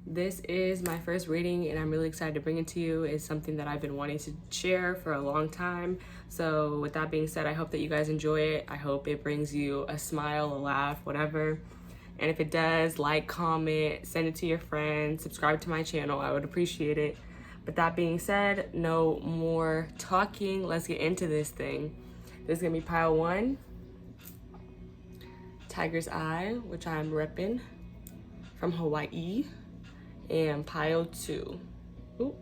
This is my first reading and I'm really excited to bring it to you. It's something that I've been wanting to share for a long time. So with that being said, I hope that you guys enjoy it. I hope it brings you a smile, a laugh, whatever. And if it does, like, comment, send it to your friends, subscribe to my channel. I would appreciate it. But that being said, no more talking. Let's get into this thing. This is gonna be pile 1, Tiger's Eye, which I'm repping from Hawaii, and pile 2. Ooh,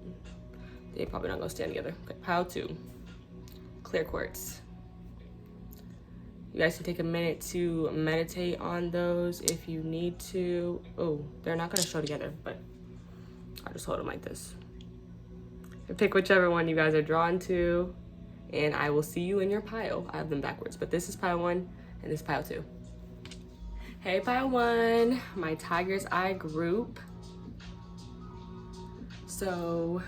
they probably not gonna stand together. Okay, pile 2, clear quartz. You guys can take a minute to meditate on those if you need to. Oh, they're not gonna show together, but I'll just hold them like this. And pick whichever one you guys are drawn to, and I will see you in your pile. I have them backwards, but this is pile 1 and this is pile 2. Hey, pile 1, my Tiger's Eye group. So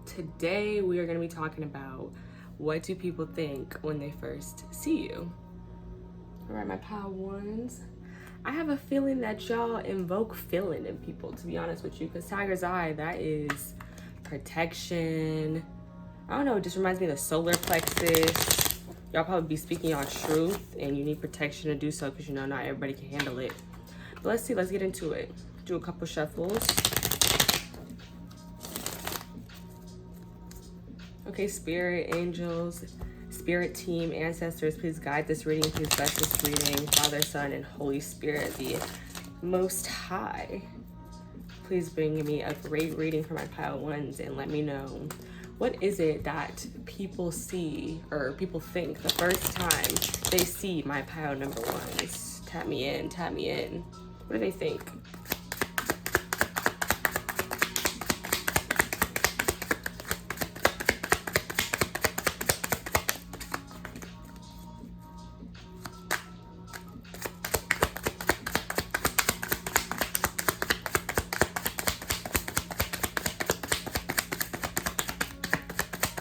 today we are gonna be talking about, what do people think when they first see you? All right, my pile 1s. I have a feeling that y'all invoke feeling in people, to be honest with you, because Tiger's Eye, that is protection. I don't know, it just reminds me of the solar plexus. Y'all probably be speaking your truth and you need protection to do so because you know not everybody can handle it. But let's see, let's get into it. Do a couple shuffles. Okay, spirit, angels, spirit team, ancestors, please guide this reading. Please bless this reading. Father, Son, and Holy Spirit, the Most High. Please bring me a great reading for my pile 1s and let me know, what is it that people see or people think the first time they see my pile number 1s? Tap me in, tap me in. What do they think?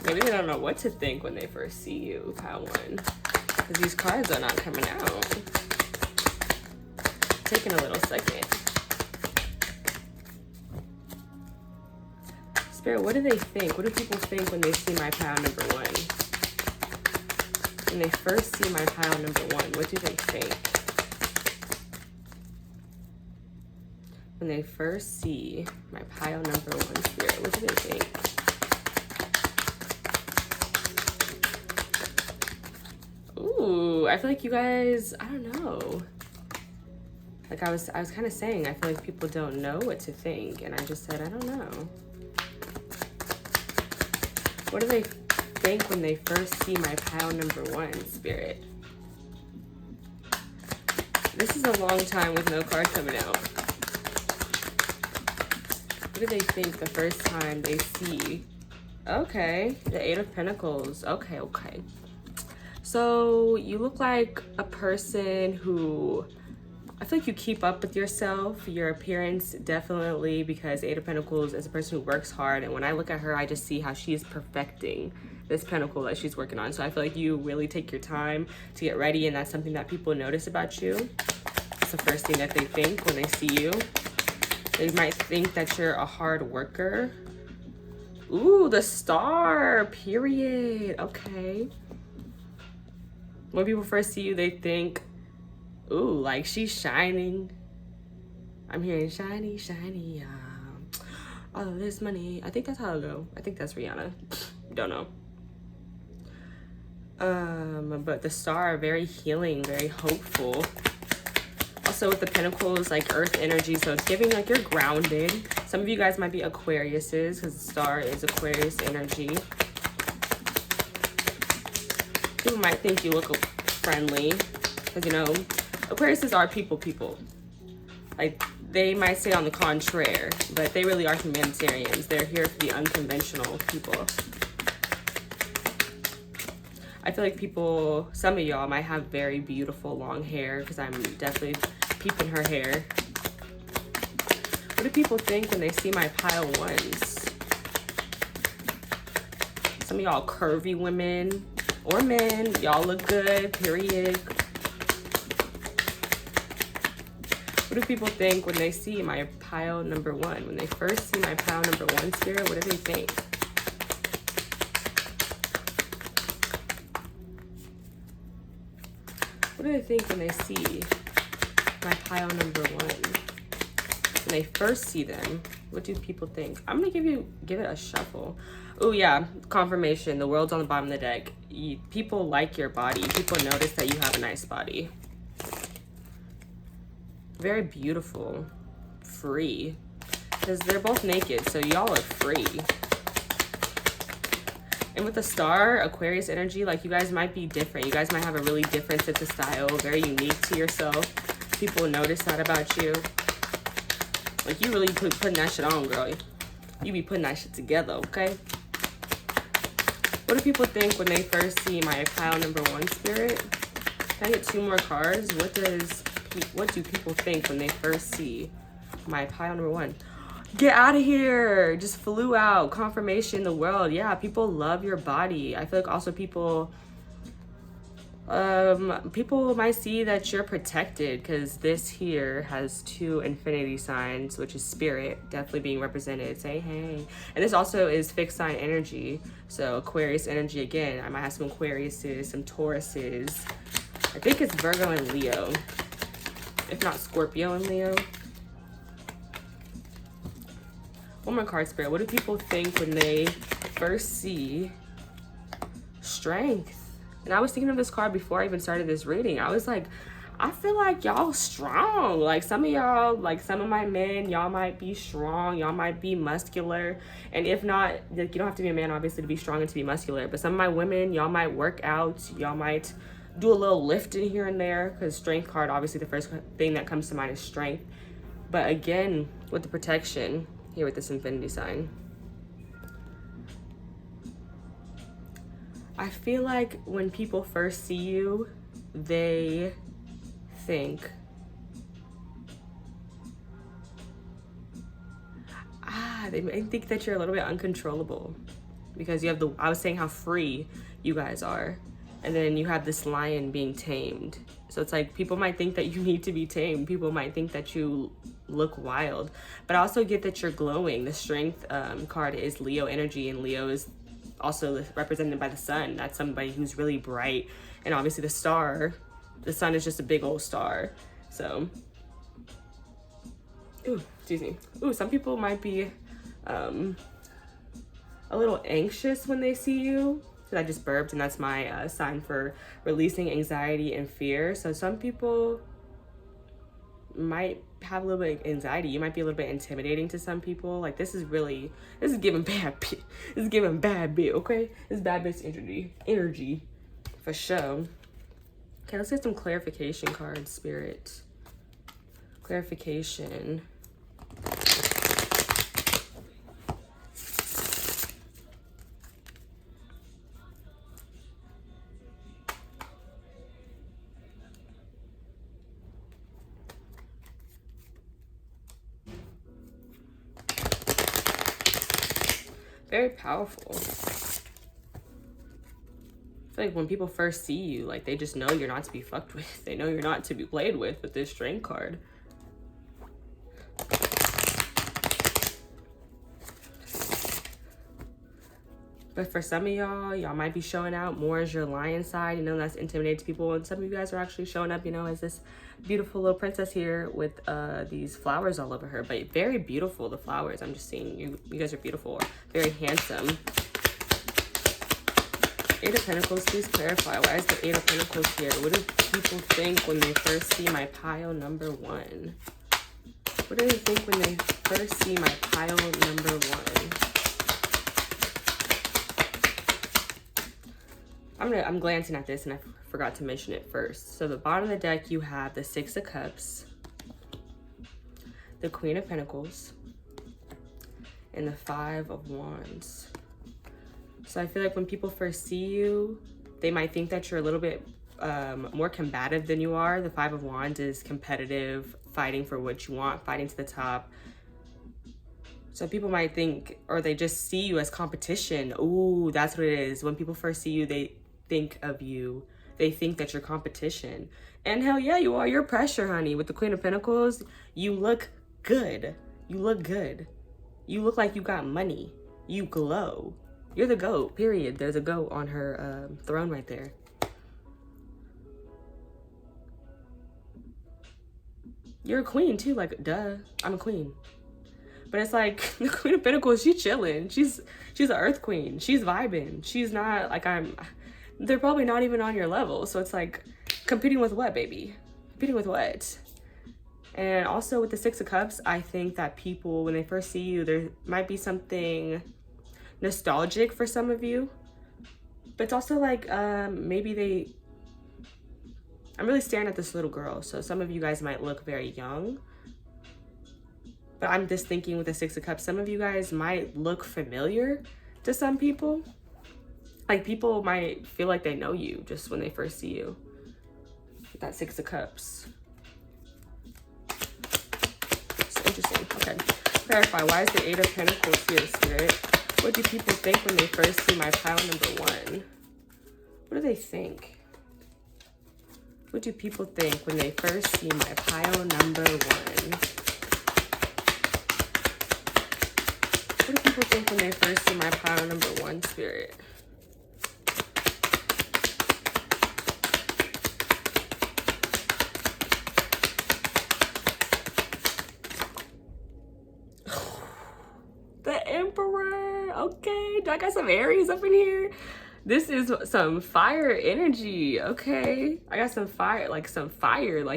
Maybe they don't know what to think when they first see you, pile 1. Because these cards are not coming out. Taking a little second. Spirit, what do they think? What do people think when they see my pile number 1? When they first see my pile number 1, what do they think? When they first see my pile number 1, Spirit, what do they think? Ooh, I feel like you guys, I don't know. Like I was kind of saying, I feel like people don't know what to think, and I just said, I don't know. What do they think when they first see my pile number 1, Spirit? This is a long time with no card coming out. What do they think the first time they see? Okay, the 8 of Pentacles. Okay, okay. So you look like a person who, I feel like you keep up with yourself, your appearance definitely, because 8 of Pentacles is a person who works hard. And when I look at her, I just see how she is perfecting this pentacle that she's working on. So I feel like you really take your time to get ready, and that's something that people notice about you. It's the first thing that they think when they see you. They might think that you're a hard worker. Ooh, the Star, period. Okay. When people first see you, they think, ooh, like she's shining. I'm hearing shiny, shiny, all of this money. I think that's how it'll go. I think that's Rihanna. Don't know. But the Star, very healing, very hopeful. Also with the Pentacles, like earth energy, so it's giving like you're grounded. Some of you guys might be Aquariuses because the Star is Aquarius energy. People might think you look friendly because, you know, Aquariuses are people. Like, they might say on the contrary, but they really are humanitarians. They're here for the unconventional people. I feel like people, some of y'all might have very beautiful long hair because I'm definitely peeping her hair. What do people think when they see my pile 1s? Some of y'all curvy women or men, y'all look good, period. What do people think when they see my pile number one? When they first see my pile number one, Spirit, what do they think? What do they think when they see my pile number one? When they first see them, what do people think? I'm gonna give it a shuffle. Oh yeah, confirmation. The world's on the bottom of the deck. People like your body. People notice that you have a nice body. Very beautiful, free, because they're both naked, so y'all are free. And with the star, Aquarius energy, like you guys might be different. You guys might have a really different sense of style, very unique to yourself. People notice that about you. Like you really putting that shit on, girl. You be putting that shit together, okay? What do people think when they first see my pile number one, Spirit? Can I get 2 more cards? What do people think when they first see my pile number one? Get out of here. Just flew out. Confirmation, the world. Yeah, people love your body. I feel like also people might see that you're protected, because this here has 2 infinity signs, which is spirit definitely being represented. Say hey. And this also is fixed sign energy. So Aquarius energy again. I might have some Aquariuses, some Tauruses. I think it's Virgo and Leo. If not Scorpio and Leo. One more card, Spirit. What do people think when they first see strength? And I was thinking of this card before I even started this reading. I was like, I feel like y'all strong. Like some of y'all, like some of my men, y'all might be strong. Y'all might be muscular. And if not, like, you don't have to be a man, obviously, to be strong and to be muscular. But some of my women, y'all might work out. Y'all might do a little lifting here and there. Because strength card, obviously, the first thing that comes to mind is strength. But again, with the protection, here with this infinity sign. I feel like when people first see you, they think, they may think that you're a little bit uncontrollable, because you have I was saying how free you guys are, and then you have this lion being tamed. So it's like people might think that you need to be tamed. People might think that you look wild, but I also get that you're glowing. The strength card is Leo energy, and Leo is also represented by the sun. That's somebody who's really bright. And obviously the sun is just a big old star. So, ooh, excuse me. Ooh, some people might be a little anxious when they see you. So I just burped, and that's my sign for releasing anxiety and fear. So some people might have a little bit of anxiety. You might be a little bit intimidating to some people. Like this is giving bad bit. This is giving bad bit, okay? This is bad bitch energy for sure. Okay, let's get some clarification cards, Spirit. Clarification. Very powerful. I feel like when people first see you, like they just know you're not to be fucked with. They know you're not to be played with this strength card. But for some of y'all might be showing out more as your lion side. You know, that's intimidating to people. And some of you guys are actually showing up, you know, as this beautiful little princess here with these flowers all over her. But very beautiful, the flowers. I'm just seeing you guys are beautiful. Very handsome. 8 of Pentacles, please clarify. Why is the 8 of Pentacles here? What do people think when they first see my pile number one? What do they think when they first see my pile number one? I'm glancing at this and I forgot to mention it first. So the bottom of the deck, you have the 6 of Cups, the Queen of Pentacles, and the 5 of Wands. So I feel like when people first see you, they might think that you're a little bit more combative than you are. The 5 of Wands is competitive, fighting for what you want, fighting to the top. So people might think, or they just see you as competition. Ooh, that's what it is. When people first see you, they think of you they think that you're competition. And hell yeah, you are. You're pressure, honey. With the Queen of Pentacles, you look good. You look good. You look like you got money. You glow. You're the GOAT, period. There's a GOAT on her throne right there. You're a queen too, like, duh, I'm a queen. But it's like, the Queen of Pentacles, she's chilling. She's an earth queen. She's vibing. She's not like they're probably not even on your level. So it's like, competing with what, baby? Competing with what? And also with the Six of Cups, I think that people, when they first see you, there might be something nostalgic for some of you. But it's also like, maybe I'm really staring at this little girl. So some of you guys might look very young. But I'm just thinking with the Six of Cups, some of you guys might look familiar to some people. Like, people might feel like they know you just when they first see you. With that Six of Cups. So interesting. Okay. Clarify, why is the Eight of Pentacles here, Spirit? What do people think when they first see my pile number 1? What do they think? What do people think when they first see my pile number 1? What do people think when they first see my pile number 1, Spirit? The Emperor. Okay, I got some Aries up in here. This is some fire energy. Okay, I got some fire, like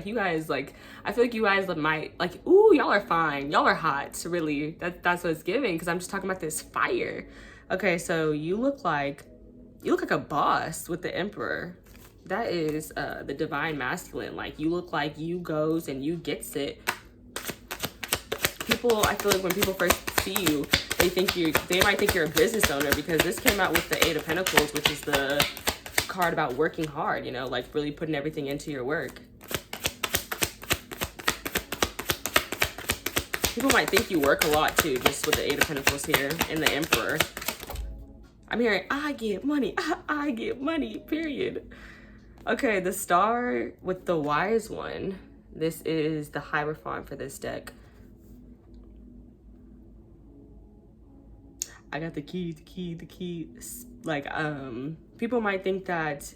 you guys, like, I feel like you guys might, like, ooh, y'all are fine, y'all are hot, really. That's what it's giving, because I'm just talking about this fire. Okay, so you look like a boss with the Emperor. That is the divine masculine. Like, you look like you goes and you gets it. People, I feel like when people first see you, they might think you're a business owner, because this came out with the Eight of Pentacles, which is the card about working hard, you know, like really putting everything into your work. People might think you work a lot too, just with the Eight of Pentacles here and the Emperor. I'm hearing, I get money, I get money, period. Okay, the Star with the Wise One. This is the Hierophant for this deck. I got the key. Like, people might think that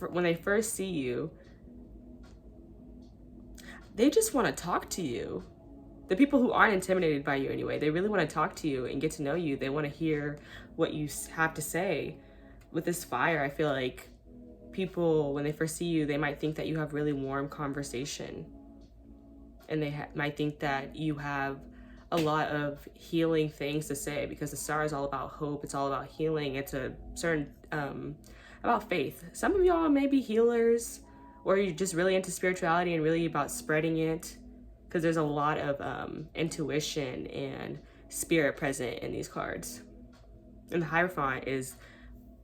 when they first see you, they just want to talk to you. The people who aren't intimidated by you anyway, they really want to talk to you and get to know you. They want to hear what you have to say. With this fire, I feel like people, when they first see you, they might think that you have really warm conversation. And they might think that you have a lot of healing things to say, because the Star is all about hope. It's all about healing. It's a certain, about faith. Some of y'all may be healers, or you're just really into spirituality and really about spreading it, because there's a lot of intuition and spirit present in these cards. And the Hierophant is,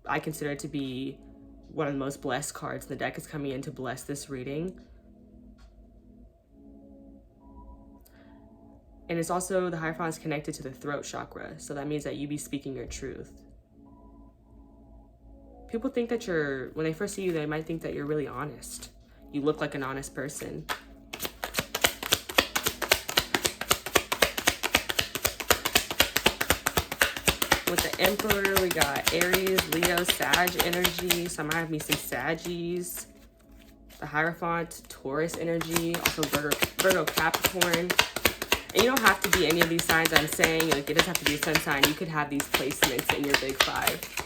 I consider it to be one of the most blessed cards in the deck. Is coming in to bless this reading. And it's also, the Hierophant is connected to the throat chakra. So that means that you be speaking your truth. People think that when they first see you, they might think that you're really honest. You look like an honest person. With the Emperor, we got Aries, Leo, Sag energy. So I might have me some Saggies. The Hierophant, Taurus energy. Also Virgo, Capricorn. And you don't have to be any of these signs I'm saying. Like, it doesn't have to be a sun sign. You could have these placements in your big 5.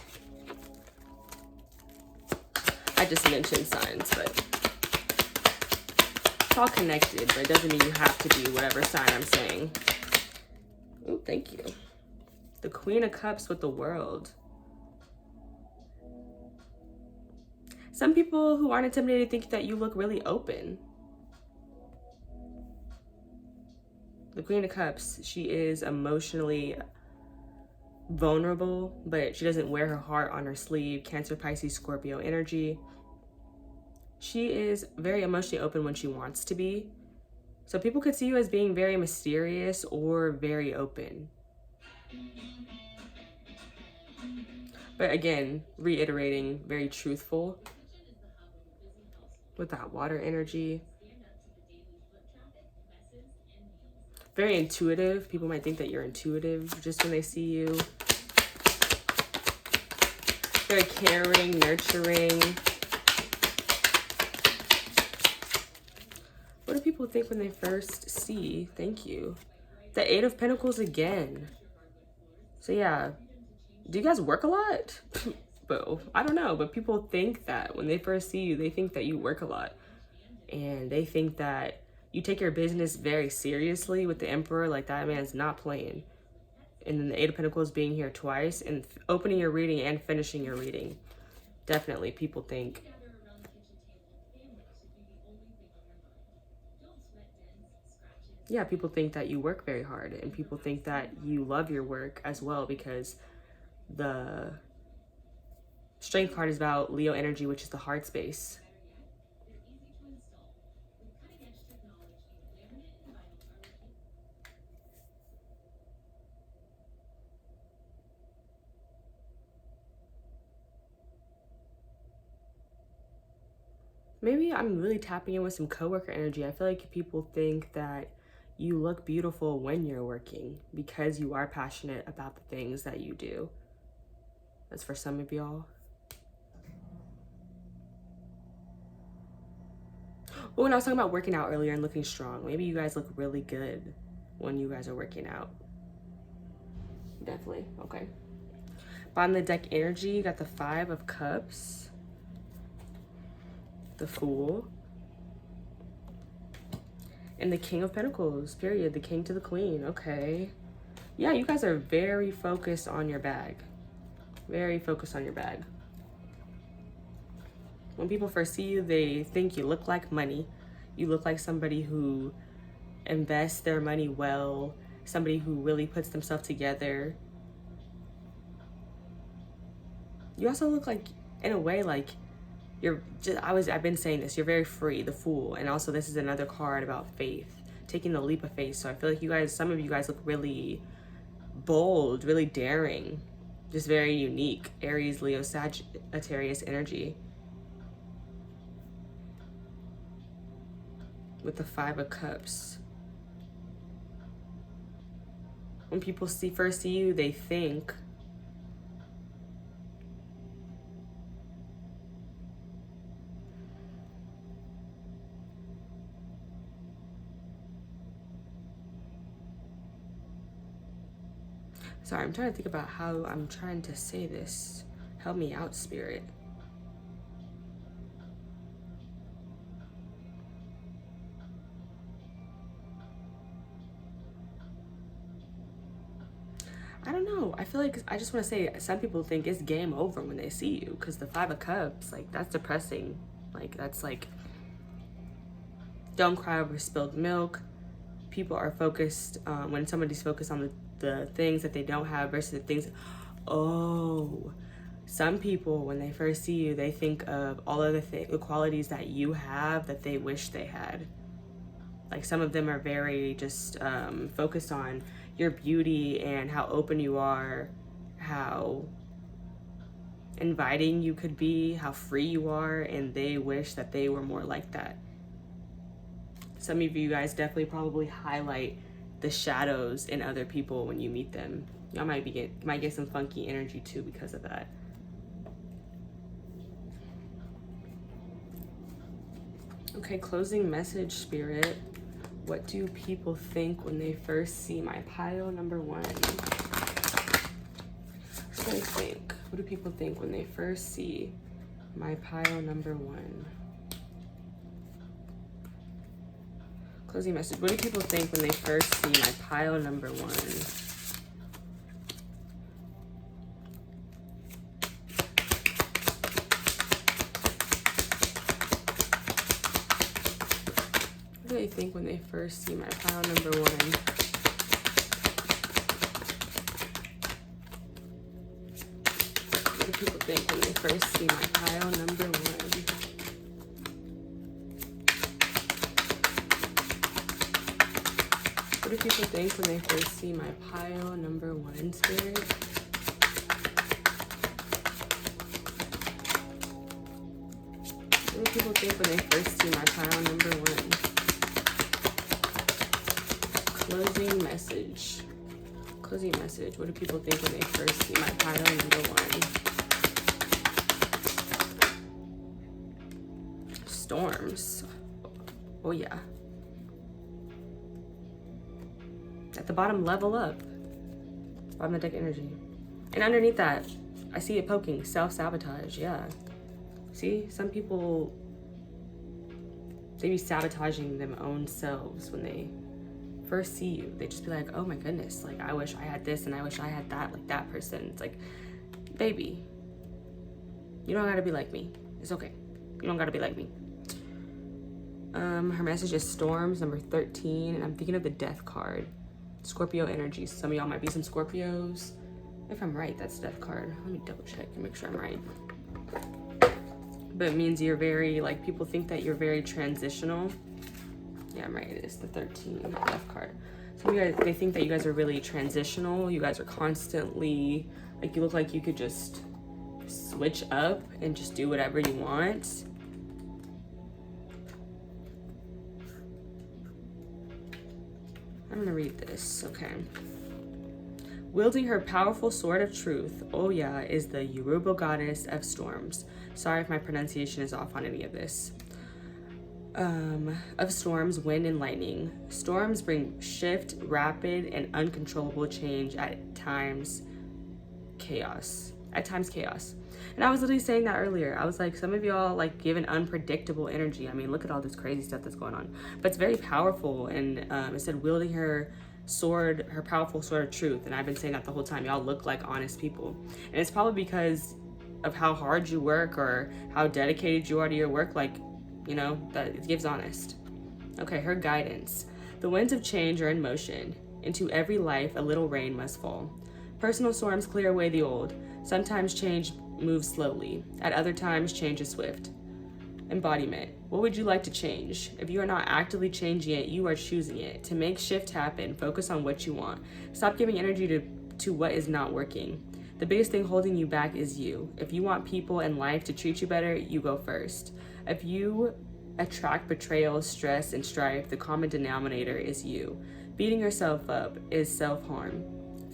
I just mentioned signs, but it's all connected, but it doesn't mean you have to be whatever sign I'm saying. Oh, thank you. The Queen of Cups with the World. Some people who aren't intimidated think that you look really open. The Queen of Cups, she is emotionally vulnerable, but she doesn't wear her heart on her sleeve. Cancer, Pisces, Scorpio energy. She is very emotionally open when she wants to be. So people could see you as being very mysterious or very open. But again, reiterating, very truthful with that water energy. Very intuitive. People might think that you're intuitive just when they see you. Very caring, nurturing. What do people think when they first see? Thank you. The Eight of Pentacles again. So yeah, do you guys work a lot? But I don't know, but people think that when they first see you, they think that you work a lot. And they think that you take your business very seriously. With the Emperor, like that man's not playing. And then the Eight of Pentacles being here twice and opening your reading and finishing your reading. Definitely people think. Yeah, people think that you work very hard, and people think that you love your work as well, because the Strength card is about Leo energy, which is the heart space. Maybe I'm really tapping in with some coworker energy. I feel like people think that you look beautiful when you're working because you are passionate about the things that you do. That's for some of y'all. Oh, and I was talking about working out earlier and looking strong. Maybe you guys look really good when you guys are working out. Definitely. Okay. Bottom of the deck energy, you got the Five of Cups, the Fool, and the King of Pentacles, period. The King to the Queen. Okay. Yeah, you guys are very focused on your bag. Very focused on your bag. When people first see you, they think you look like money. You look like somebody who invests their money well, somebody who really puts themselves together. You also look like, in a way, like you're just, I've been saying this, you're very free, the Fool. And also this is another card about faith, taking the leap of faith. So I feel like you guys, some of you guys look really bold, really daring, just very unique. Aries, Leo, Sagittarius energy. With the Five of Cups. When people first see you, they think sorry, I'm trying to think about how I'm trying to say this. Help me out, Spirit. I don't know. I feel like I just want to say some people think it's game over when they see you, because the Five of Cups, like, that's depressing. Like, that's like, don't cry over spilled milk. People are focused, when somebody's focused on the things that they don't have versus the things. Oh, some people, when they first see you, they think of all of the qualities that you have that they wish they had. Like, some of them are very just focused on your beauty and how open you are, how inviting you could be, how free you are, and they wish that they were more like that. Some of you guys definitely probably highlight the shadows in other people when you meet them. Y'all might get some funky energy too because of that. Okay, closing message, Spirit. What do people think when they first see my pile number one? What do they think? What do people think when they first see my pile number one? Closing message. What do people think when they first see my pile number one? What do they think when they first see my pile number one? What do people think when they first see my pile number one? What do people think when they first see my pile number one, Spirit? people think when they first see my pile number 1? Closing message. Closing message. What do people think when they first see my pile number 1? Storms. Oh yeah. At the bottom, level up. Bottom of the deck energy. And underneath that, I see it poking. Self-sabotage. Yeah. See? Some people, they be sabotaging them own selves when they first see you. They just be like, oh my goodness, like I wish I had this and I wish I had that, like that person. It's like, baby, you don't gotta be like me. It's okay. You don't gotta be like me. Her message is storms, number 13, and I'm thinking of the death card. Scorpio energy. Some of y'all might be some Scorpios. If I'm right, that's death card. Let me double check and make sure I'm right. But it means you're very, like, people think that you're very transitional. Yeah, I'm right. It is the 13 death card. Some of you guys, they think that you guys are really transitional. You guys are constantly, like, you look like you could just switch up and just do whatever you want. I'm gonna read this, okay. Wielding her powerful sword of truth, Oya is the Yoruba goddess of storms. Sorry if my pronunciation is off on any of this. Of storms, wind, and lightning. Storms bring shift, rapid, and uncontrollable change at times chaos. And I was literally saying that earlier. I was like, some of y'all like give an unpredictable energy. I mean, look at all this crazy stuff that's going on. But it's very powerful. And it said wielding her sword, her powerful sword of truth. And I've been saying that the whole time. Y'all look like honest people. And it's probably because of how hard you work or how dedicated you are to your work. Like, you know, that it gives honest. Okay, her guidance. The winds of change are in motion. Into every life, a little rain must fall. Personal storms clear away the old. Sometimes change moves slowly. At other times, change is swift. Embodiment. What would you like to change? If you are not actively changing it, you are choosing it. To make shift happen, focus on what you want. Stop giving energy to what is not working. The biggest thing holding you back is you. If you want people and life to treat you better, you go first. If you attract betrayal, stress, and strife, the common denominator is you. Beating yourself up is self-harm.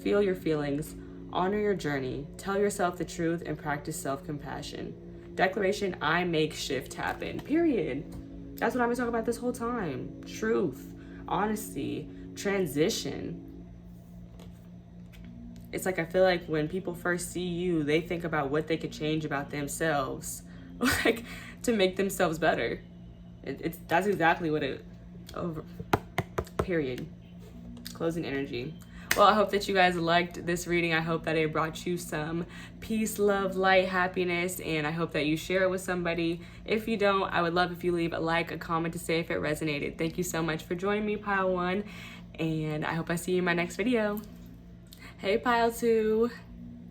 Feel your feelings, honor your journey, tell yourself the truth, and practice self-compassion. Declaration, I make shift happen, period. That's what I've been talking about this whole time. Truth, honesty, transition. It's like, I feel like when people first see you, they think about what they could change about themselves, like to make themselves better. That's exactly what it, period. Closing energy. Well, I hope that you guys liked this reading. I hope that it brought you some peace, love, light, happiness, and I hope that you share it with somebody. If you don't, I would love if you leave a like, a comment to say if it resonated. Thank you so much for joining me, Pile 1, and I hope I see you in my next video. Hey, Pile 2.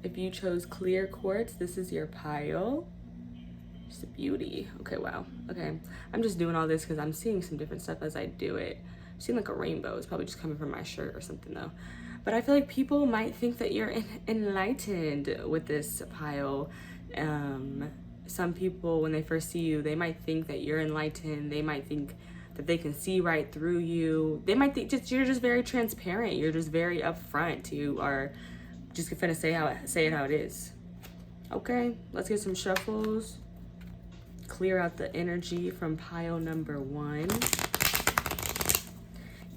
If you chose clear quartz, this is your pile. Just a beauty. Okay, wow. Okay, I'm just doing all this because I'm seeing some different stuff as I do it. I'm seeing like a rainbow. It's probably just coming from my shirt or something though. But I feel like people might think that you're enlightened with this pile. Some people, when they first see you, they might think that you're enlightened. They might think that they can see right through you. They might think you're just very transparent. You're just very upfront. You are just gonna say it how it is. Okay, let's get some shuffles. Clear out the energy from pile number 1.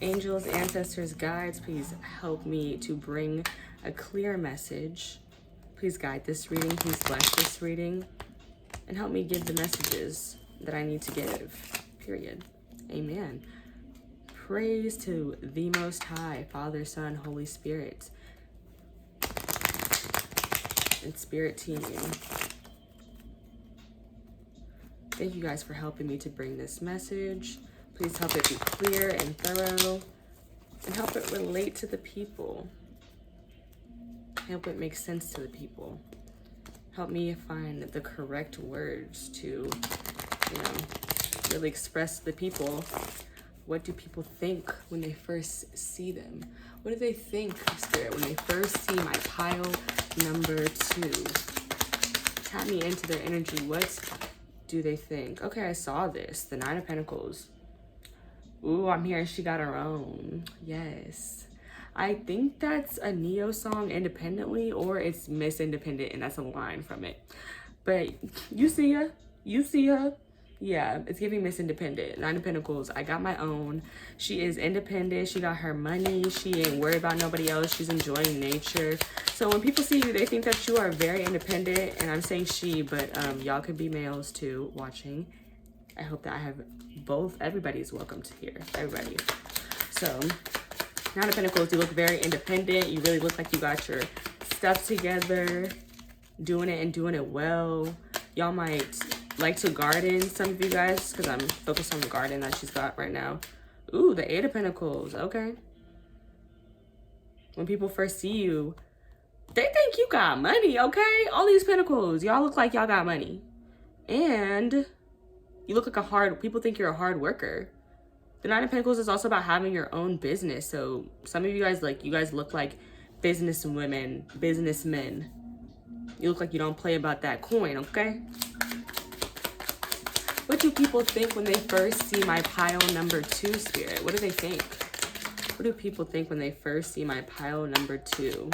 Angels, ancestors, guides, please help me to bring a clear message. Please guide this reading. Please bless this reading. And help me give the messages that I need to give. Period. Amen. Praise to the Most High, Father, Son, Holy Spirit. And Spirit Team. Thank you guys for helping me to bring this message. Please help it be clear and thorough, and help it relate to the people. Help it make sense to the people. Help me find the correct words to, really express to the people. What do people think when they first see them? What do they think, Spirit, when they first see my pile number 2? Tap me into their energy. What do they think? Okay, I saw this. The Nine of Pentacles. Ooh, I'm hearing she got her own. Yes. I think that's a Neo song, Independently, or it's Miss Independent, and that's a line from it. But you see her. You see her. Yeah, it's giving Miss Independent. Nine of Pentacles. I got my own. She is independent. She got her money. She ain't worried about nobody else. She's enjoying nature. So when people see you, they think that you are very independent. And I'm saying she, but y'all could be males too watching. I hope that I have both. Everybody's welcome to here. Everybody. So, Nine of Pentacles, you look very independent. You really look like you got your stuff together. Doing it and doing it well. Y'all might like to garden, some of you guys, because I'm focused on the garden that she's got right now. Ooh, the Eight of Pentacles. Okay. When people first see you, they think you got money, okay? All these pentacles. Y'all look like y'all got money. And you look like people think you're a hard worker. The Nine of Pentacles is also about having your own business. So some of you guys, you guys look like businesswomen, businessmen. You look like you don't play about that coin, okay? What do people think when they first see my pile number 2, Spirit? What do they think? What do people think when they first see my pile number 2?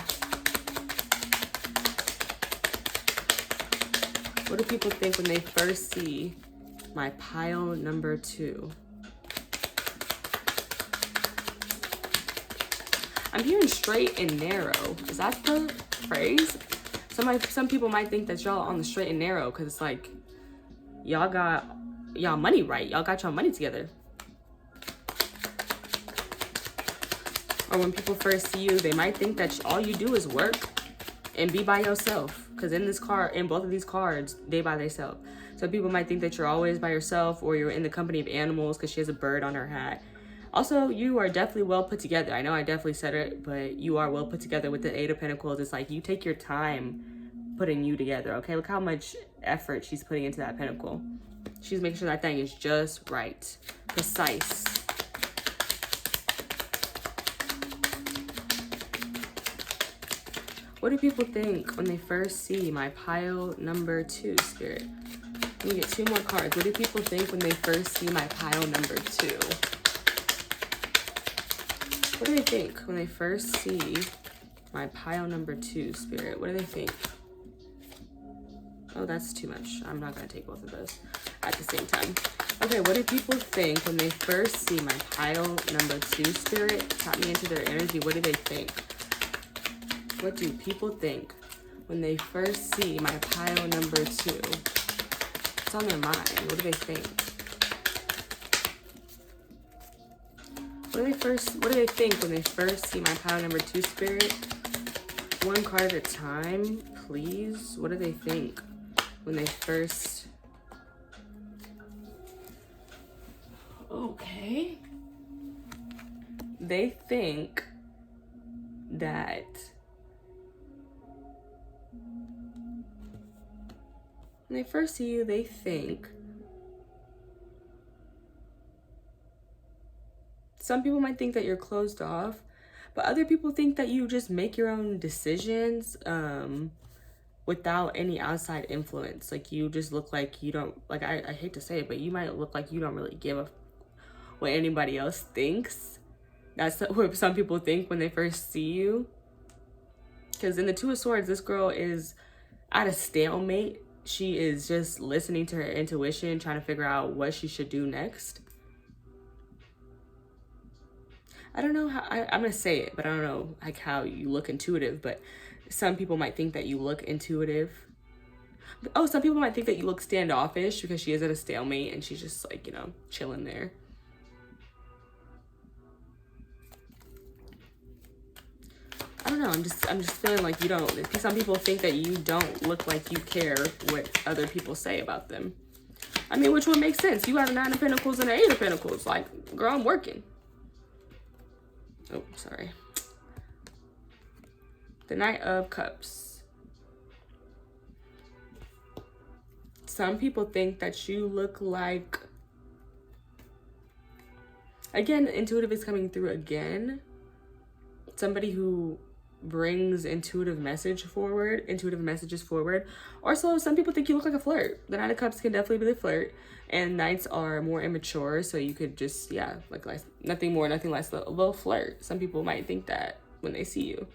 What do people think when they first see my pile number 2? I'm hearing straight and narrow. Is that the phrase? Some people might think that y'all on the straight and narrow because it's like y'all got y'all money right. Y'all got y'all money together. Or when people first see you, they might think that all you do is work and be by yourself. Because in both of these cards, they by themselves. So people might think that you're always by yourself or you're in the company of animals because she has a bird on her hat. Also, you are definitely well put together. I know I definitely said it, but you are well put together with the Eight of Pentacles. It's like you take your time putting you together, okay? Look how much effort she's putting into that pentacle. She's making sure that thing is just right, precise. What do people think when they first see my pile number 2, Spirit? Let me get 2 more cards. What do people think when they first see my pile number 2? What do they think when they first see my pile number 2, Spirit? What do they think? Oh, that's too much. I'm not going to take both of those at the same time. Okay, what do people think when they first see my pile number 2, Spirit? Tap me into their energy. What do they think? What do people think when they first see my pile number 2? What's on their mind? What do they think? What do they think when they first see my pile number 2, Spirit? 1 card at a time, please. What do they think when they first... Okay. They think that when they first see you, they think some people might think that you're closed off, but other people think that you just make your own decisions without any outside influence. Like you just look like you don't, like I hate to say it, but you might look like you don't really give a what anybody else thinks. That's what some people think when they first see you. Because in the 2 of Swords, this girl is at a stalemate. She is just listening to her intuition, trying to figure out what she should do next. I don't know how, I'm going to say it, but I don't know like how you look intuitive, but some people might think that you look intuitive. Oh, some people might think that you look standoffish because she is at a stalemate and she's just like, you know, chilling there. I don't know, I'm just feeling like you don't, some people think that you don't look like you care what other people say about them. I mean, which would make sense. You have a 9 of Pentacles and an 8 of Pentacles. Like, girl, I'm working. Oh, sorry. The Knight of Cups. Some people think that you look like, again, intuitive is coming through again. Somebody who brings intuitive messages forward. Also, some people think you look like a flirt. The Nine of Cups can definitely be the flirt, and Knights are more immature, so you could just, yeah, like nothing more, nothing less, a little flirt. Some people might think that when they see you.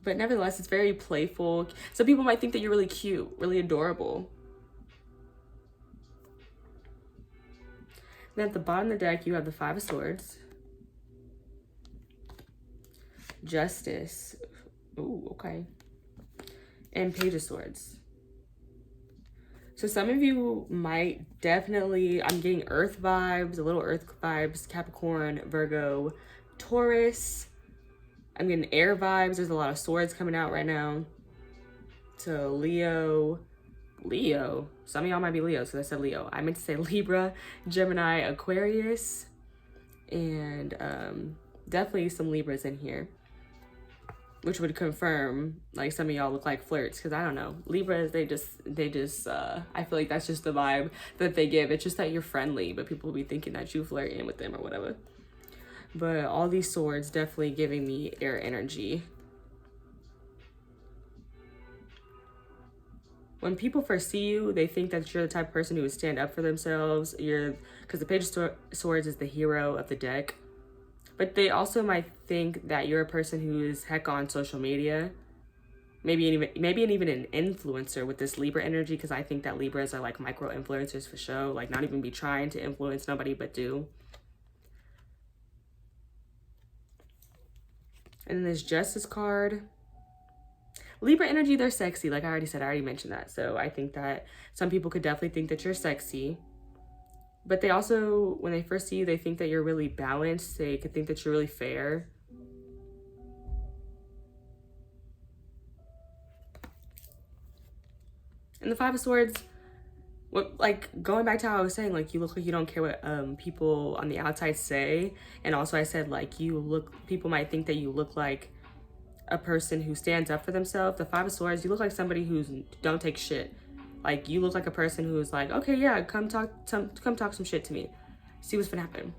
But nevertheless, it's very playful. Some people might think that you're really cute, really adorable. Then at the bottom of the deck, you have the Five of Swords. Justice. Ooh, okay. And Page of Swords. So some of you might definitely, I'm getting Earth vibes, a little Earth vibes, Capricorn, Virgo, Taurus. I'm getting air vibes. There's a lot of swords coming out right now. So Leo. Some of y'all might be Leo, so I said Leo. I meant to say Libra, Gemini, Aquarius, and definitely some Libras in here, which would confirm like some of y'all look like flirts, because I don't know, Libras, they just I feel like that's just the vibe that they give. It's just that you're friendly, but people will be thinking that you flirting with them or whatever. But all these swords definitely giving me air energy. When people first see you, they think that you're the type of person who would stand up for themselves. Because the Page of Swords is the hero of the deck. But they also might think that you're a person who is heck on social media. Maybe even an influencer with this Libra energy, because I think that Libras are like micro influencers for show. Like not even be trying to influence nobody, but do. And then this Justice card. Libra energy, they're sexy. Like I already mentioned that. So I think that some people could definitely think that you're sexy. But they also, when they first see you, they think that you're really balanced. They could think that you're really fair. And the Five of Swords, like going back to how I was saying, like you look like you don't care what people on the outside say. And also I said like people might think that you look like a person who stands up for themselves. The Five of Swords, you look like somebody who's don't take shit. Like you look like a person who's like, okay, yeah, come talk some shit to me. See what's gonna happen.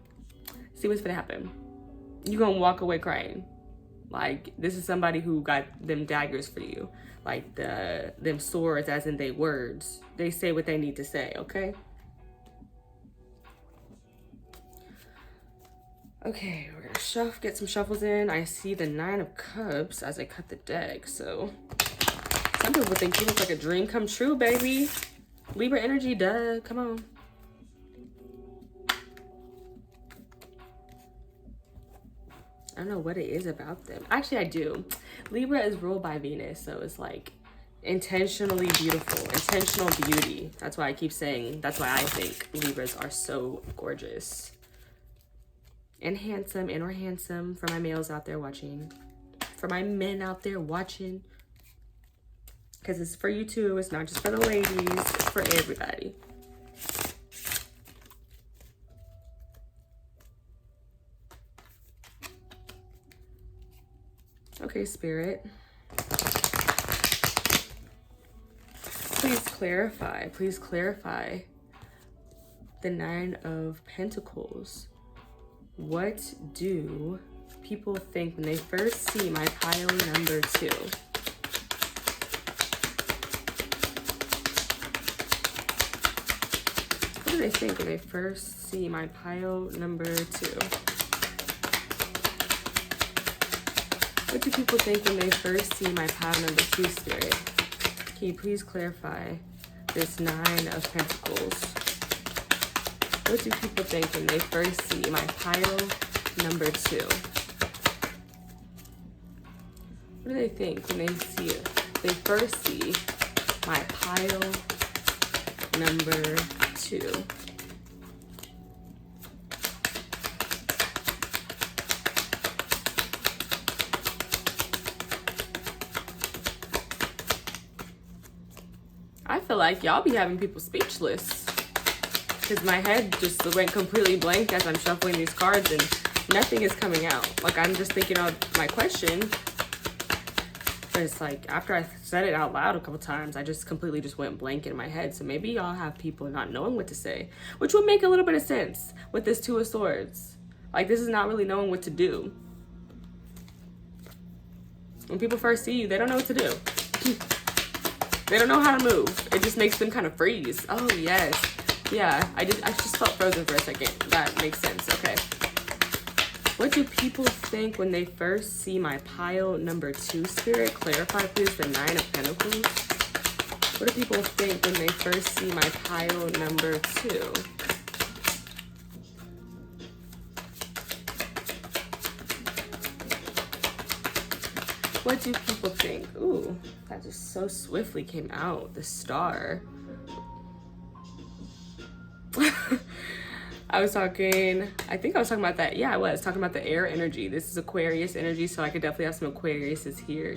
You gonna walk away crying. Like this is somebody who got them daggers for you. Like them swords, as in they words. They say what they need to say, okay? Okay, we're gonna get some shuffles in. I see the Nine of Cups as I cut the deck, so some people think you look like a dream come true, baby. Libra energy, duh, come on. I don't know what it is about them. Actually, I do. Libra is ruled by Venus, so it's like intentionally beautiful, intentional beauty. That's why I keep saying, that's why I think Libras are so gorgeous. And handsome, and or handsome, for my males out there watching. For my men out there watching. Because it's for you too. It's not just for the ladies. It's for everybody. Okay, Spirit. Please clarify. Please clarify. The Nine of Pentacles. What do people think when they first see my pile number 2? What do they think when they first see my pile number 2? What do people think when they first see my pile number 2, Spirit? Can you please clarify this Nine of Pentacles? What do people think when they first see my pile number 2? What do they think when they see it? They first see my pile number 2. I feel like y'all be having people speechless. Because my head just went completely blank as I'm shuffling these cards and nothing is coming out. Like I'm just thinking of my question. But it's like after I said it out loud a couple times, I just completely just went blank in my head. So maybe y'all have people not knowing what to say, which would make a little bit of sense with this Two of Swords. Like this is not really knowing what to do. When people first see you, they don't know what to do. They don't know how to move. It just makes them kind of freeze. Oh, yes. Yeah, I just felt frozen for a second. That makes sense. Okay. What do people think when they first see my pile number 2 spirit? Clarify, please, the 9 of Pentacles. What do people think when they first see my pile number 2? What do people think? Ooh, that just so swiftly came out. The Star. I think I was talking about that. Yeah, I was talking about the air energy. This is Aquarius energy, so I could definitely have some Aquariuses here.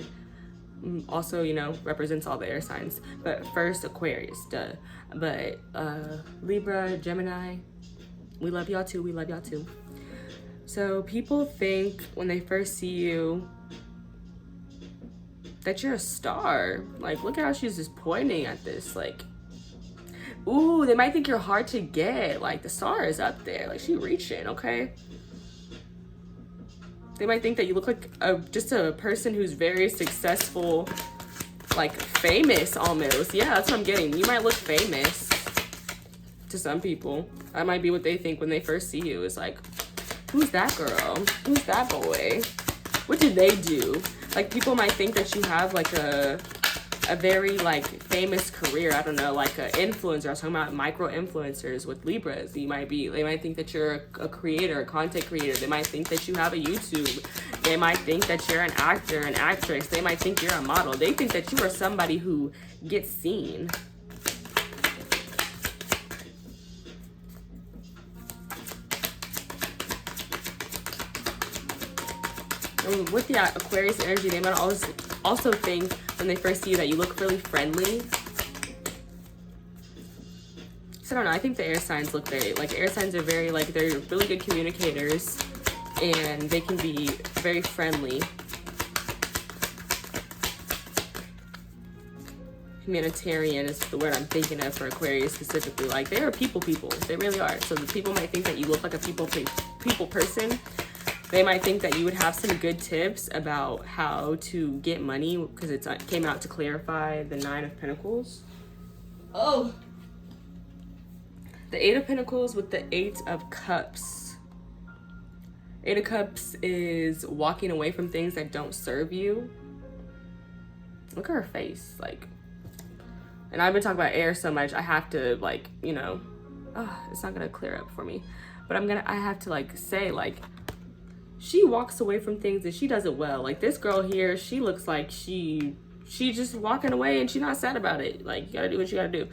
Also, you know, represents all the air signs. But first, Aquarius, duh. But Libra, Gemini, we love y'all too. We love y'all too. So people think when they first see you that you're a star. Like, look at how she's just pointing at this. Like, ooh, they might think you're hard to get. Like, the star is up there. Like, she reaching, okay? They might think that you look like just a person who's very successful, like famous almost. Yeah, that's what I'm getting. You might look famous to some people. That might be what they think when they first see you. It's like, who's that girl? Who's that boy? What did they do? Like, people might think that you have like a very like famous career. I don't know, like an influencer. I was talking about micro influencers with Libras. They might think that you're a creator, a content creator. They might think that you have a YouTube. They might think that you're an actor, an actress. They might think you're a model. They think that you are somebody who gets seen. And with the Aquarius energy, they might also think when they first see you that you look really friendly. So I don't know, I think the air signs look very, like, air signs are very, like, they're really good communicators and they can be very friendly. Humanitarian is the word I'm thinking of for Aquarius specifically. Like, they are people. They really are. So the people might think that you look like a people person. They might think that you would have some good tips about how to get money, because it came out to clarify the 9 of Pentacles. Oh! The 8 of Pentacles with the 8 of Cups. 8 of Cups is walking away from things that don't serve you. Look at her face, like. And I've been talking about air so much, I have to, like, you know, it's not gonna clear up for me. But I have to, like, say, like, she walks away from things and she does it well. Like, this girl here, she looks like she just walking away and she's not sad about it. Like, you gotta do what you gotta do.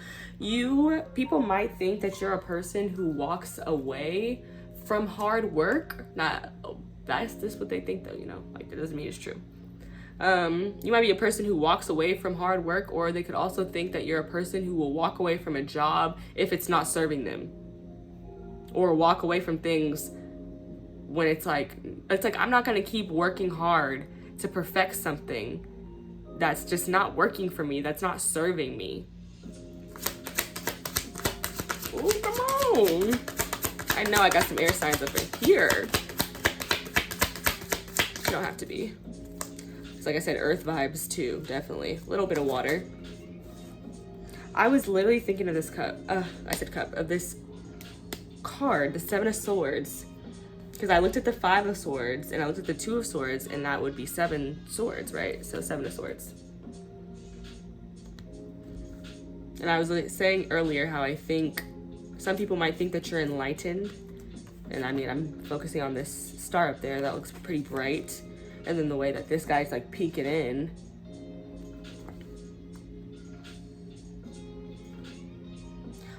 People might think that you're a person who walks away from hard work. That's just what they think though, you know, like, that doesn't mean it's true. You might be a person who walks away from hard work, or they could also think that you're a person who will walk away from a job if it's not serving them, or walk away from things when it's like I'm not gonna keep working hard to perfect something that's just not working for me, that's not serving me. Oh, come on. I know I got some air signs up in here. You don't have to be. It's like I said, earth vibes too, definitely. A little bit of water. I was literally thinking of this of this card, the 7 of Swords. Because I looked at the 5 of Swords and I looked at the 2 of Swords, and that would be 7 swords, right? So 7 of Swords. And I was saying earlier how I think some people might think that you're enlightened. And I mean, I'm focusing on this star up there that looks pretty bright. And then the way that this guy's like peeking in.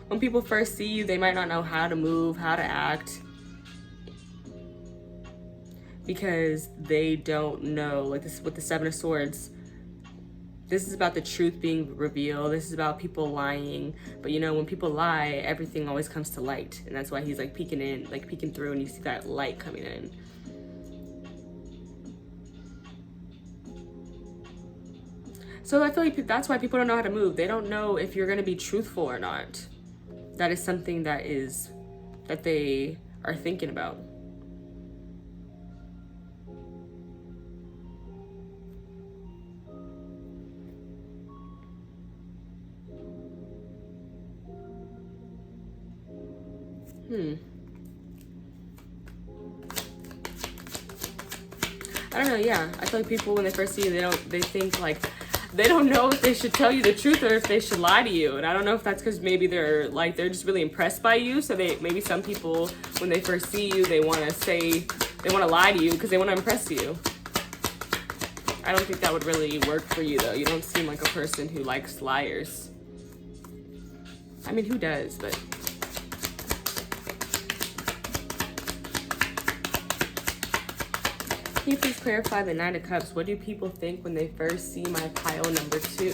When people first see you, they might not know how to move, how to act, because they don't know. Like this with the 7 of Swords, this is about the truth being revealed. This is about people lying. But you know, when people lie, everything always comes to light. And that's why he's like peeking in, like peeking through, and you see that light coming in. So I feel like that's why people don't know how to move. They don't know if you're gonna be truthful or not. That is something that they are thinking about. I don't know, yeah. I feel like people, when they first see you, they think like, they don't know if they should tell you the truth or if they should lie to you. And I don't know if that's because maybe they're just really impressed by you. So maybe some people, when they first see you, they want to lie to you because they want to impress you. I don't think that would really work for you though. You don't seem like a person who likes liars. I mean, who does, but. Can you please clarify the Nine of Cups? What do people think when they first see my pile number 2?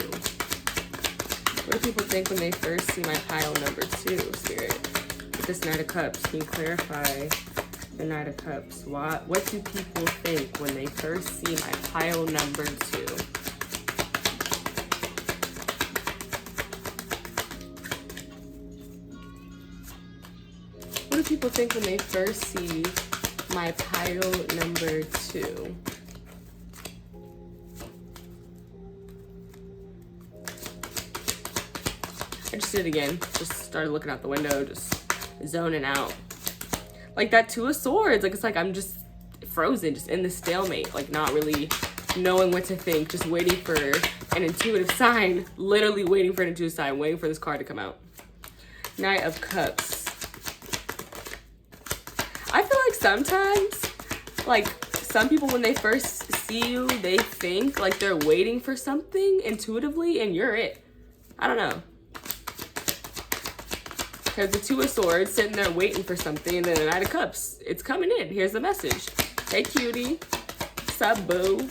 What do people think when they first see my pile number 2, Spirit? With this Knight of Cups, can you clarify the Knight of Cups? What do people think when they first see my pile number 2? What do people think when they first see my pile number 2? I just did it again. Just started looking out the window, just zoning out. Like that Two of Swords. Like it's like I'm just frozen, just in the stalemate, like not really knowing what to think, just waiting for an intuitive sign, literally waiting for an intuitive sign, waiting for this card to come out. Knight of Cups. I feel like sometimes, like some people when they first see you, they think like they're waiting for something intuitively and you're it. I don't know. Because the Two of Swords sitting there waiting for something, and then the Knight of Cups, it's coming in. Here's the message. Hey cutie, sub boo.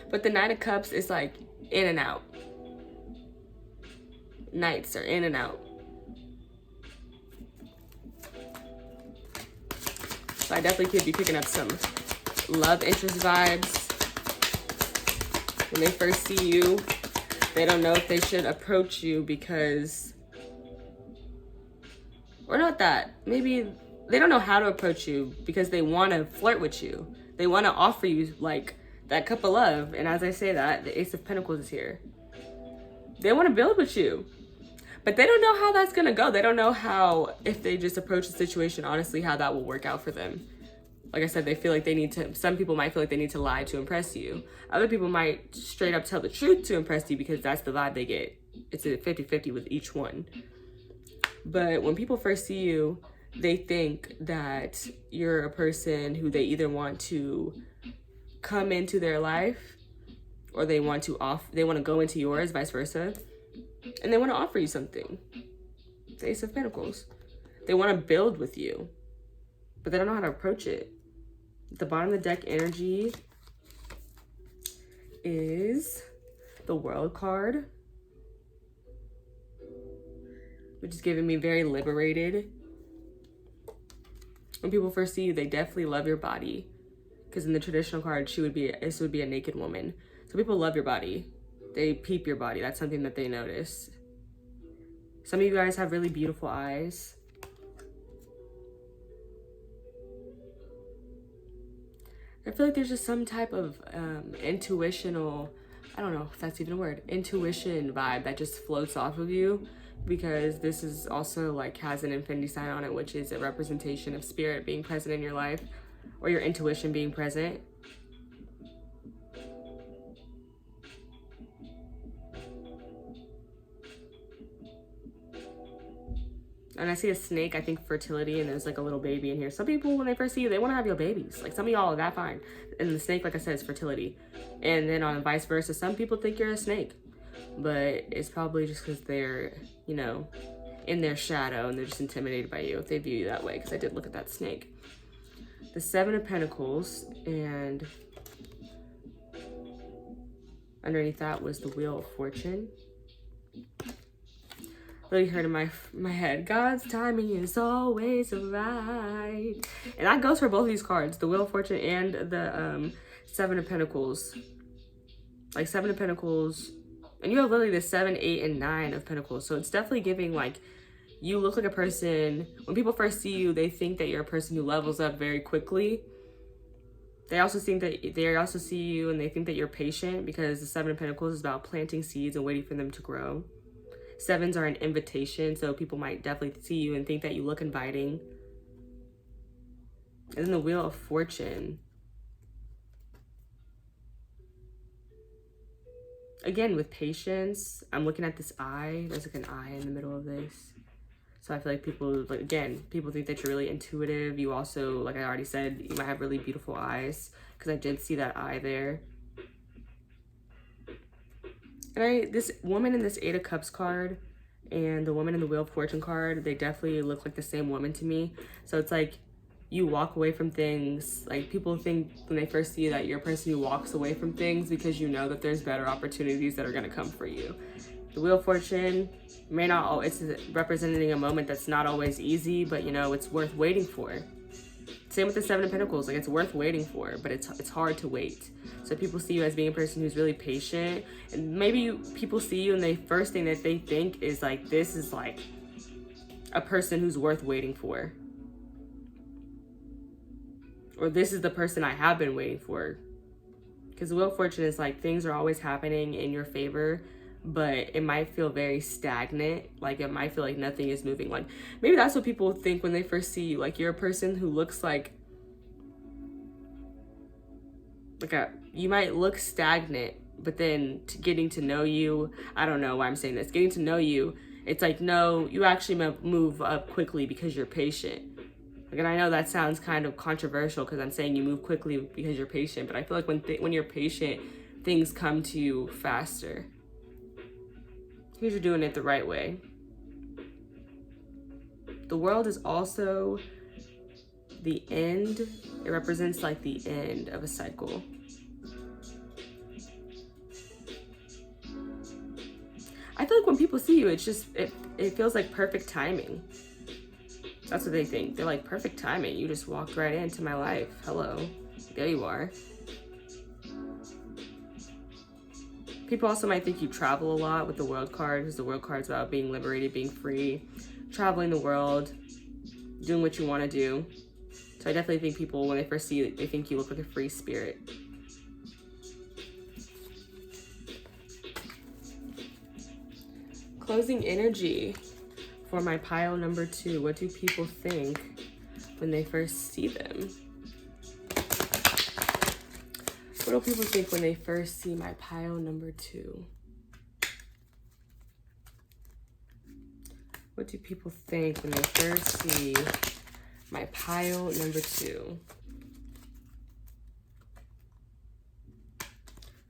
But the Knight of Cups is like in and out. Knights are in and out. So I definitely could be picking up some love interest vibes. When they first see you, they don't know if they should approach you because, or not that, maybe they don't know how to approach you because they want to flirt with you. They want to offer you like that cup of love. And as I say that, the Ace of Pentacles is here. They want to build with you, but they don't know how that's going to go. They don't know how, if they just approach the situation honestly, how that will work out for them. Like I said, they feel like they need to, some people might feel like they need to lie to impress you. Other people might straight up tell the truth to impress you because that's the vibe they get. It's a 50-50 with each one. But when people first see you, they think that you're a person who they either want to come into their life or they want to go into yours, vice versa. And they want to offer you something. The Ace of Pentacles. They want to build with you, but they don't know how to approach it. At the bottom of the deck energy is the World card, which is giving me very liberated. When people first see you, they definitely love your body. Because in the traditional card, this would be a naked woman. So people love your body. They peep your body. That's something that they notice. Some of you guys have really beautiful eyes. I feel like there's just some type of intuitional, I don't know if that's even a word, intuition vibe that just floats off of you, because this is also like has an infinity sign on it, which is a representation of spirit being present in your life or your intuition being present. And I see a snake, I think fertility, and there's like a little baby in here. Some people, when they first see you, they want to have your babies. Like some of y'all are that fine. And the snake, like I said, is fertility. And then on vice versa, some people think you're a snake. But it's probably just because they're, you know, in their shadow and they're just intimidated by you if they view you that way. Because I did look at that snake. The Seven of Pentacles, and underneath that was the Wheel of Fortune. Really heard in my head, God's timing is always right. And that goes for both of these cards, the Wheel of Fortune and the Seven of Pentacles. Like Seven of Pentacles, and you have literally the 7, 8, and 9 of Pentacles. So it's definitely giving like, you look like a person, when people first see you, they think that you're a person who levels up very quickly. They also see you and they think that you're patient, because the Seven of Pentacles is about planting seeds and waiting for them to grow. Sevens are an invitation, so people might definitely see you and think that you look inviting. And then the Wheel of Fortune. Again, with patience, I'm looking at this eye. There's like an eye in the middle of this. So I feel like people, like, again, people think that you're really intuitive. You also, like I already said, you might have really beautiful eyes, because I did see that eye there. And this woman in this Eight of Cups card and the woman in the Wheel of Fortune card, they definitely look like the same woman to me. So it's like you walk away from things. Like, people think when they first see you that you're a person who walks away from things because you know that there's better opportunities that are going to come for you. The Wheel of Fortune may not, it's representing a moment that's not always easy, but you know, it's worth waiting for. Same with the Seven of Pentacles, like, it's worth waiting for, but it's hard to wait. So people see you as being a person who's really patient, and maybe people see you and the first thing that they think is like, this is like a person who's worth waiting for. Or this is the person I have been waiting for. Because the Wheel of Fortune is like, things are always happening in your favor, but it might feel very stagnant. Like, it might feel like nothing is moving. Like, maybe that's what people think when they first see you. Like, you're a person who looks like you might look stagnant, but then getting to know you, I don't know why I'm saying this, getting to know you, it's like, no, you actually move up quickly because you're patient. Like, and I know that sounds kind of controversial because I'm saying you move quickly because you're patient, but I feel like when you're patient, things come to you faster. Because you're doing it the right way. The World is also the end. It represents like the end of a cycle. I feel like when people see you, it's just, it feels like perfect timing. That's what they think. They're like, perfect timing. You just walked right into my life. Hello. There you are. People also might think you travel a lot with the World card, because the World card is about being liberated, being free, traveling the world, doing what you want to do. So I definitely think people, when they first see you, they think you look like a free spirit. Closing energy for my pile number 2. What do people think when they first see them? What do people think when they first see my pile number 2? What do people think when they first see my pile number 2?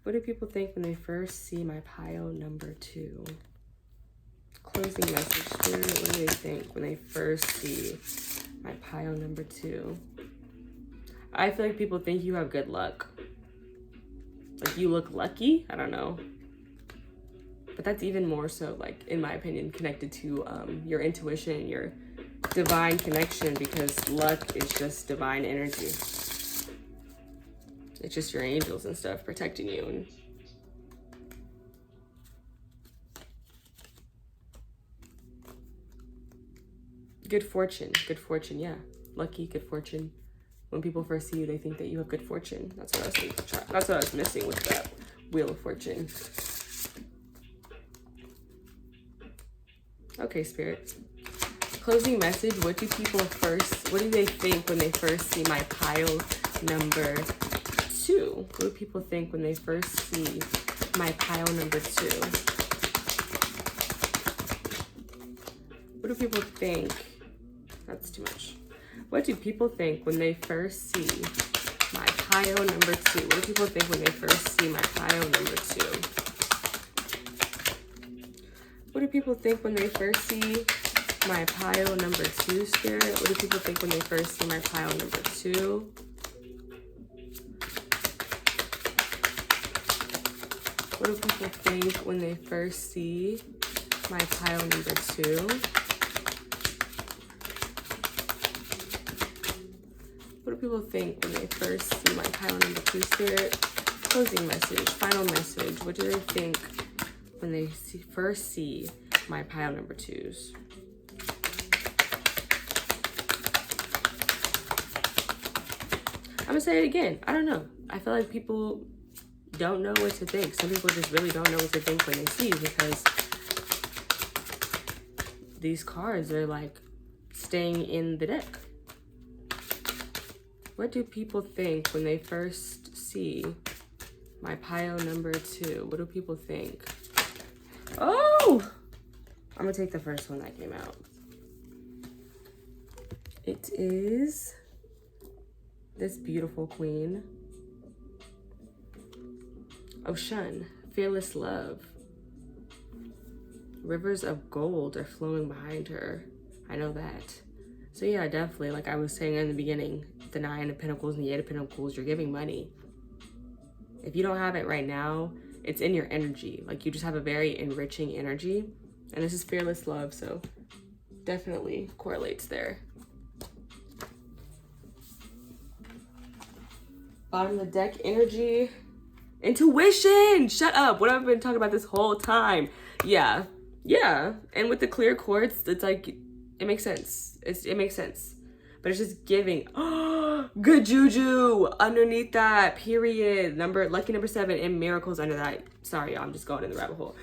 What do people think when they first see my pile number 2? Closing message, Spirit, what do they think when they first see my pile number 2? I feel like people think you have good luck. Like, you look lucky? I don't know. But that's even more so, like, in my opinion, connected to your intuition, your divine connection, because luck is just divine energy. It's just your angels and stuff protecting you. And good fortune, yeah. Lucky, good fortune. When people first see you, they think that you have good fortune. That's what I was thinking. That's what I was missing with that Wheel of Fortune. Okay, Spirit. Closing message. What do they think when they first see my pile number 2? What do people think when they first see my pile number 2? What do people think? That's too much. What do people think when they first see my pile number 2? What do people think when they first see my pile number 2? What do people think when they first see my pile number 2, Spirit? What do people think when they first see my pile number 2? What do people think when they first see my pile number 2? What do people think when they first see my pile number 2, Spirit? Closing message, final message. What do they think when they first see my pile number 2s? I'm gonna say it again. I don't know. I feel like people don't know what to think. Some people just really don't know what to think when they see you, because these cards are like staying in the deck. What do people think when they first see my pile number 2? What do people think? Oh! I'm gonna take the first one that came out. It is this beautiful queen. Ocean, fearless love. Rivers of gold are flowing behind her. I know that. So yeah, definitely, like I was saying in the beginning, the 9 of Pentacles and the 8 of Pentacles, you're giving money. If you don't have it right now, it's in your energy. Like you just have a very enriching energy. And this is fearless love, so definitely correlates there. Bottom of the deck, energy. Intuition! Shut up! What have I been talking about this whole time? Yeah. Yeah. And with the clear quartz, it's like, it makes sense. It makes sense. But it's just giving. Oh, good juju underneath that, period. Lucky number 7 and miracles under that. Sorry, y'all, I'm just going in the rabbit hole.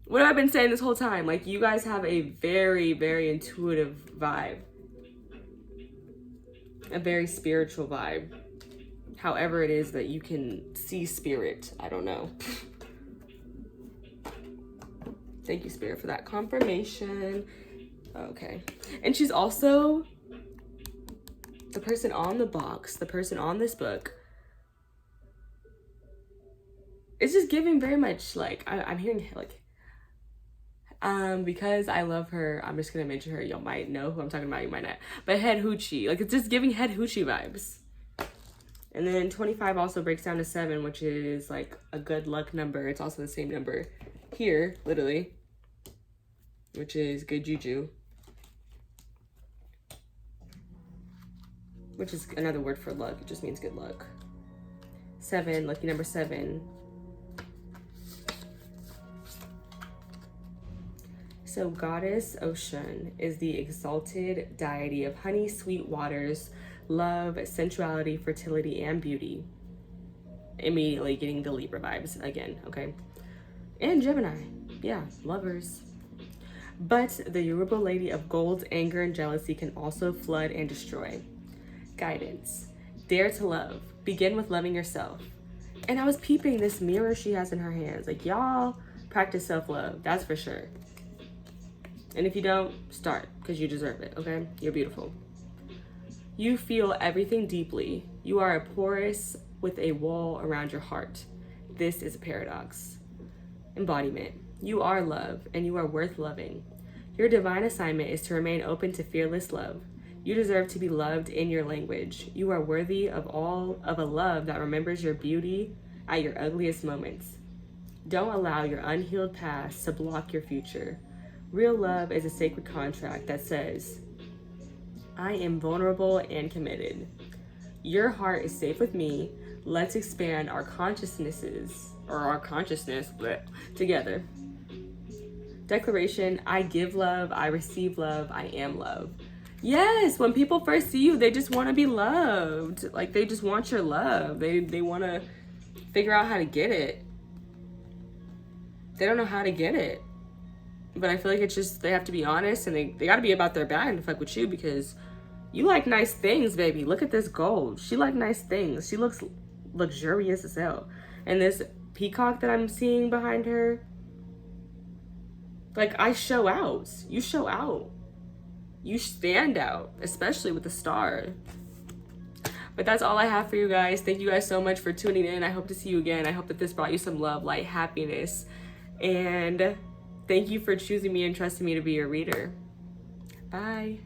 What have I been saying this whole time? Like, you guys have a very, very intuitive vibe. A very spiritual vibe. However it is that you can see spirit. I don't know. Thank you, Spirit, for that confirmation. Okay. And she's also the person on the box, the person on this book. It's just giving very much like, I'm hearing like, because I love her, I'm just gonna mention her. You might know who I'm talking about, you might not. But head hoochie, like it's just giving head hoochie vibes. And then 25 also breaks down to 7, which is like a good luck number. It's also the same number here, literally, which is good juju, which is another word for luck. It just means good luck. 7, lucky number 7. So Goddess Ocean is the exalted deity of honey, sweet waters, love, sensuality, fertility, and beauty. Immediately getting the Libra vibes again, okay? And Gemini, yeah, lovers. But the Yoruba lady of gold, anger, and jealousy can also flood and destroy. Guidance. Dare to love. Begin with loving yourself. And I was peeping this mirror she has in her hands. Like, y'all practice self-love, that's for sure. And if you don't, start, because you deserve it, okay? You're beautiful. You feel everything deeply. You are a porous with a wall around your heart. This is a paradox. Embodiment. You are love, and you are worth loving. Your divine assignment is to remain open to fearless love. You deserve to be loved in your language. You are worthy of a love that remembers your beauty at your ugliest moments. Don't allow your unhealed past to block your future. Real love is a sacred contract that says, I am vulnerable and committed. Your heart is safe with me. Let's expand our consciousness together. Declaration, I give love, I receive love, I am love. Yes, when people first see you, they just want to be loved. Like, they just want your love. They want to figure out how to get it. They don't know how to get it. But I feel like it's just, they have to be honest, and they got to be about their bag and fuck with you, because you like nice things, baby. Look at this gold. She like nice things. She looks luxurious as hell. And this peacock that I'm seeing behind her, like, I show out. You show out. You stand out, especially with the star. But that's all I have for you guys. Thank you guys so much for tuning in. I hope to see you again. I hope that this brought you some love, light, happiness. And thank you for choosing me and trusting me to be your reader. Bye.